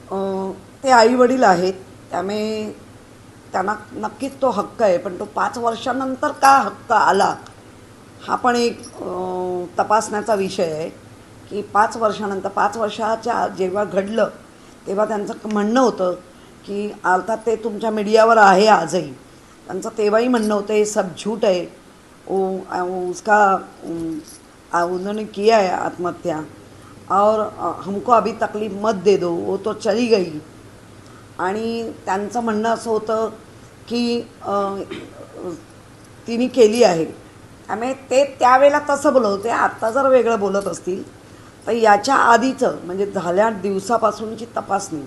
अ, ते आईवडील आहेत, त्यामुळे त्यांना नक्कीच तो हक्क आहे. पण तो 5 वर्षानंतर का हक्क आला, हा पण एक तपासण्याचा विषय आहे. की 5 वर्षानंतर 5 वर्षाच्या जेव्हा घडलं, तेव्हा त्यांचं म्हणणं होतं की अर्थात ते तुमच्या मीडियावर आहे आजही. त्यांचं तेव्हाही म्हणणं होतं हे सब झूठ है, उसका उन्होंने किया है आत्महत्या, और हमको अभी तकलीफ मत दे दो, वो तो चली गई. आणि त्यांचं म्हणणं असं होतं की तिने केली आहे. त्यामुळे ते त्यावेळेला तसं बोलत होते. आत्ता जर वेगळं बोलत असतील तर याच्या आधीचं म्हणजे झाल्या दिवसापासूनची तपासणी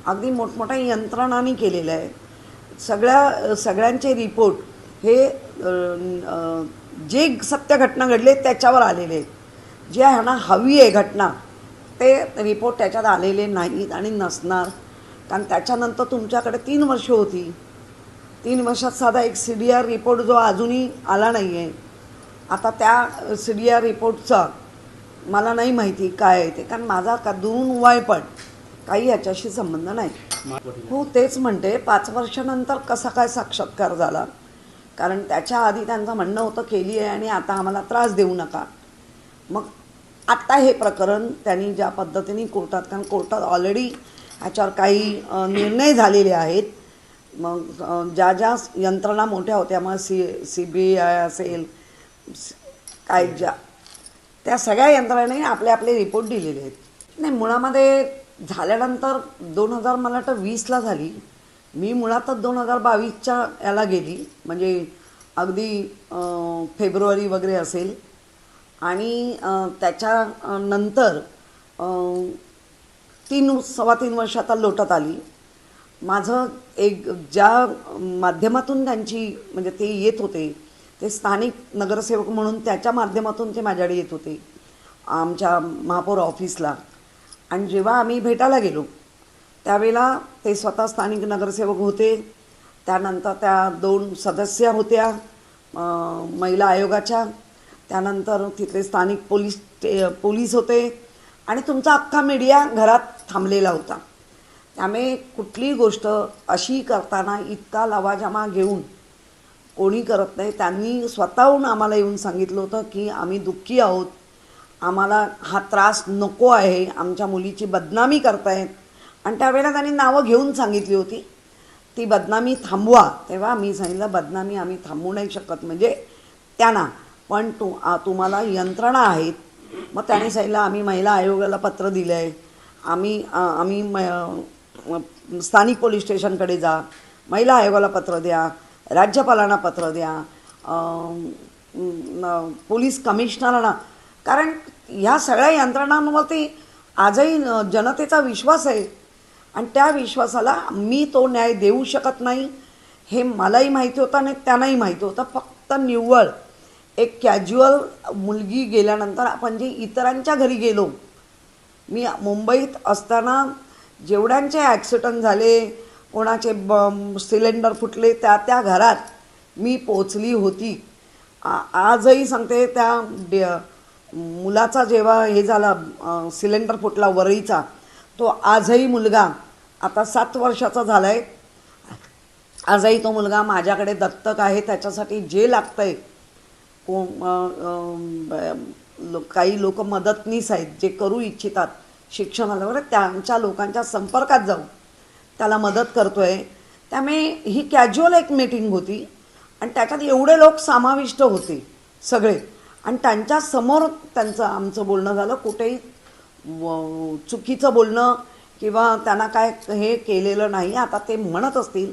अगदी मोठमोठ्या यंत्रणांनी केलेलं आहे. सगळ्यांचे रिपोर्ट हे जे सत्य घटना घडले त्याच्यावर आलेले आहेत. जे ह्यांना हवी आहे घटना ते रिपोर्ट त्याच्यात आलेले नाहीत आणि नसणार. कारण त्याच्यानंतर तुमच्याकडे 3 वर्ष होती. 3 वर्षात साधा एक CDR रिपोर्ट जो अजूनही आला नाही आहे. आता त्या CDR रिपोर्टचा मला नाही माहिती काय आहे ते, कारण माझा दून उवाय पण काही ह्याच्याशी संबंध नाही. हो, तेच म्हणते 5 वर्षानंतर कसा काय साक्षात्कार झाला. कारण त्याच्या आधी त्यांचं म्हणणं होतं केली आहे आणि आता आम्हाला त्रास देऊ नका. मग आत्ता हे प्रकरण त्यांनी ज्या पद्धतीने कोर्टात, कारण कोर्टात ऑलरेडी ह्याच्यावर काही निर्णय झालेले आहेत. मग ज्या यंत्रणा मोठ्या होत्या, मग CBI असेल, काय त्या सगळ्या यंत्रणांनी आपले आपले रिपोर्ट दिलेले आहेत. नाही, मुळामध्ये झाल्यानंतर 2000 मला वाटतं 20ला झाली. मी मुळातच 2022च्या याला गेली, म्हणजे अगदी फेब्रुवारी वगैरे असेल. आणि त्याच्यानंतर 3-3.25 वर्ष आता लोटत आली. माझं एक ज्या माध्यमातून त्यांची म्हणजे ते येत होते, ते स्थानिक नगरसेवक म्हणून त्याच्या माध्यमातून ते माझ्याकडे येत होते आमच्या महापौर ऑफिसला. आणि जेव्हा आम्ही भेटायला गेलो त्यावेळेला ते स्वतः स्थानिक नगरसेवक होते. त्यानंतर त्या 2 सदस्य होत्या महिला आयोगाच्या. त्यानंतर तिथले स्थानिक पोलीस होते आणि तुमचा अख्खा मीडिया घरात थांबलेला होता. त्यामुळे कुठलीही गोष्ट अशी करताना इतका लवाजमा घेऊन कोणी करत नाही. त्यांनी स्वतःहून आम्हाला येऊन सांगितलं होतं की आम्ही दुःखी आहोत, आम्हाला हा त्रास नको आहे, आमच्या मुलीची बदनामी करतायत. आणि त्यावेळेला त्यांनी नावं घेऊन सांगितली होती ती बदनामी थांबवा. तेव्हा मी सांगितलं बदनामी आम्ही थांबवू नाही शकत, म्हणजे त्यांना पण तुम्हाला यंत्रणा आहेत. मग त्यांनी सांगितलं आम्ही महिला आयोगाला पत्र दिलं आहे, आम्ही स्थानिक पोलीस स्टेशनकडे जा, महिला आयोगाला पत्र द्या, राज्यपालांना पत्र द्या, पोलीस कमिशनरांना. कारण ह्या सगळ्या यंत्रणांवरती आजही जनतेचा विश्वास आहे आणि त्या विश्वासाला मी तो न्याय देऊ शकत नाही हे मलाही माहिती होतं आणि त्यांनाही माहिती होतं. फक्त निव्वळ एक कॅज्युअल मुलगी गेल्यानंतर आपण जे इतरांच्या घरी गेलो, मी मुंबईत असताना जेवढ्यांचे ॲक्सिडंट झाले, कोणाचे सिलेंडर फुटले, त्या घरात मी पोचली होती. आजही सांगते त्या मुलाचा जेव्हा हे झाला सिलेंडर फुटला वरईचा, तो आजही मुलगा आता 7 वर्षाचा झाला आहे. आजही तो मुलगा माझ्याकडे दत्तक आहे. त्याच्यासाठी जे लागतं आहे काही लोक मदतनीस आहेत जे करू इच्छितात शिक्षणाला वगैरे, त्यांच्या लोकांच्या संपर्कात जाऊन त्याला मदत करतो आहे. त्यामुळे ही कॅज्युअल एक मीटिंग होती आणि त्याच्यात एवढे लोक समाविष्ट होते सगळे. आणि त्यांच्यासमोर त्यांचं आमचं बोलणं झालं. कुठेही चुकीचं बोलणं किंवा त्यांना काय हे केलेलं नाही. आता ते म्हणत असतील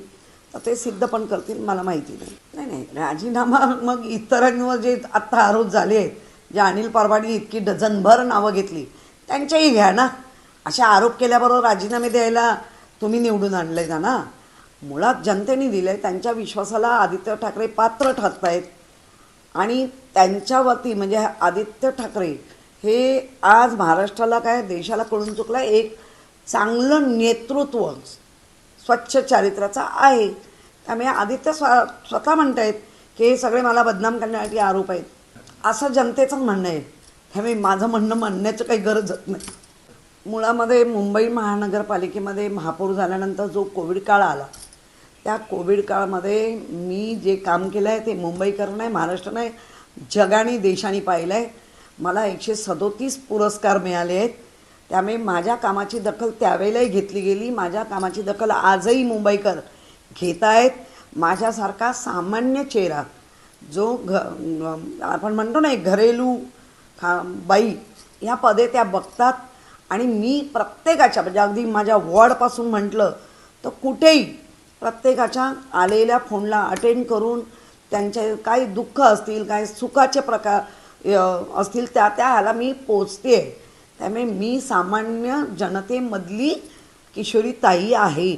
तर ते सिद्ध पण करतील, मला माहिती नाही. नाही, राजीनामा मग इतरांवर जे आत्ता आरोप झाले आहेत, जे अनिल परबांनी इतकी डझनभर नावं घेतली त्यांच्याही घ्या ना. अशा आरोप केल्याबरोबर राजीनामे द्यायला तुम्ही निवडून आणले का ना. मुळात जनतेने दिलं आहे, त्यांच्या विश्वासाला आदित्य ठाकरे पात्र ठरत आहेत. आणि त्यांच्यावरती म्हणजे आदित्य ठाकरे हे आज महाराष्ट्राला काय देशाला कळून चुकलं एक चांगलं नेतृत्व स्वच्छ चारित्र्याचा आहे. त्यामुळे आदित्य स्वतः म्हणत आहेत की हे सगळे मला बदनाम करण्यासाठी आरोप आहेत, असं जनतेचं म्हणणं आहे. त्यामुळे माझं म्हणणं म्हणण्याचं काही गरजच नाही. मुळामध्ये मुंबई महानगरपालिकेमध्ये महापौर झाल्यानंतर जो कोविड काळ आला, त्या कोविड काळामध्ये मी जे काम केलं आहे ते मुंबईकर नाही, महाराष्ट्र नाही, जगाने देशाने पाहिलं आहे. मला 137 पुरस्कार मिळाले आहेत. त्यामुळे माझ्या कामाची दखल त्यावेळेलाही घेतली गेली. माझ्या कामाची दखल आजही मुंबईकर घेत आहेत. माझ्यासारखा सामान्य चेहरा जो आपण म्हणतो ना एक घरेलू बाई ह्या पदे त्या बघतात. आणि मी प्रत्येकाच्या म्हणजे अगदी माझ्या वॉर्डपासून म्हटलं तर कुठेही प्रत्येकाच्या आलेल्या फोनला अटेंड करून त्यांचे काही दुःख असतील, काही सुखाचे प्रकार असतील त्या ह्याला मी पोचते. त्यामुळे मी सामान्य जनतेमधली किशोरी ताई आहे.